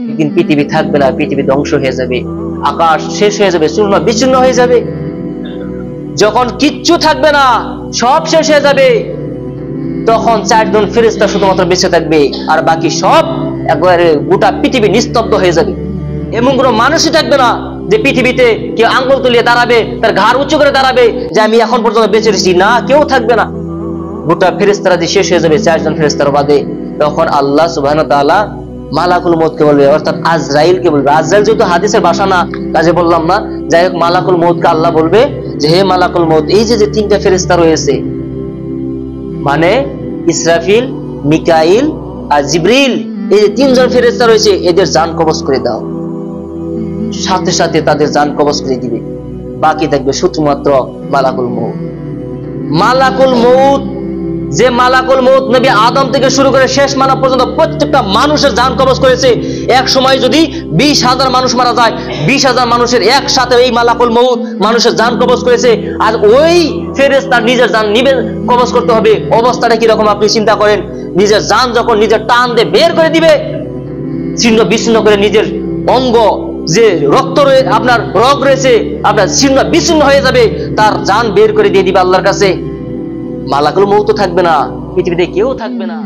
একদিন পৃথিবী থাকবে না, পৃথিবী ধ্বংস হয়ে যাবে, আকাশ শেষ হয়ে যাবে, চূর্ণ বিচ্ছিন্ন হয়ে যাবে। যখন কিচ্ছু থাকবে না, সব শেষ হয়ে যাবে, তখন 4 জন ফেরেশতা শুধুমাত্র বেঁচে থাকবে, আর বাকি সব একবারে গোটা পৃথিবী নিস্তব্ধ হয়ে যাবে। এমন কোনো মানুষই থাকবে না যে পৃথিবীতে কেউ আঙ্গুল তুলিয়ে দাঁড়াবে, তার ঘাড় উঁচু করে দাঁড়াবে যে আমি এখন পর্যন্ত বেঁচে রয়েছি, না, কেউ থাকবে না। গোটা ফেরেশতারা যে শেষ হয়ে যাবে 4 জন ফেরেশতার বাদে, তখন আল্লাহ সুবহানাহু ওয়া তাআলা মালাকুল মউতকে বলবে, অর্থাৎ আজরাইলকে বলবে। আজরাইল যেহেতু হাদিসের ভাষা না, কাজে বললাম না, যাই হোক, মালাকুল মউতকে আল্লাহ বলবে যে হে মালাকুল মউত, এই যে 3টা ফেরেশতা রয়েছে, মানে ইসরাফিল, মিকাইল আর জিবরিল, এই যে 3 জন ফেরেশতা রয়েছে, এদের জান কবজ করে দাও। সাথে সাথে তাদের জান কবজ করে দিবে, বাকি থাকবে শুধুমাত্র মালাকুল মউত। মালাকুল মউত, যে মালাকুল মউত নবী আদম থেকে শুরু করে শেষ মানব পর্যন্ত প্রত্যেকটা মানুষের জান কবজ করেছে। এক সময় যদি 20,000 মানুষ মারা যায়, 20,000 মানুষের একসাথে এই মালাকুল মউত মানুষের জান কবজ করেছে, আর ওই ফেরেশতা নিজের জান নিবে কবজ করতে হবে। অবস্থাটা কি রকম আপনি চিন্তা করেন। নিজের জান যখন নিজের টান দিয়ে বের করে দিবে, ছিন্ন বিচ্ছিন্ন করে নিজের অঙ্গ, যে রক্ত আপনার রগ রয়েছে, আপনার ছিন্ন বিচ্ছিন্ন হয়ে যাবে, তার জান বের করে দিয়ে দিবে আল্লাহর কাছে। মালাকুল মউত থাকবে না, পৃথিবীতে কেউ থাকবে না।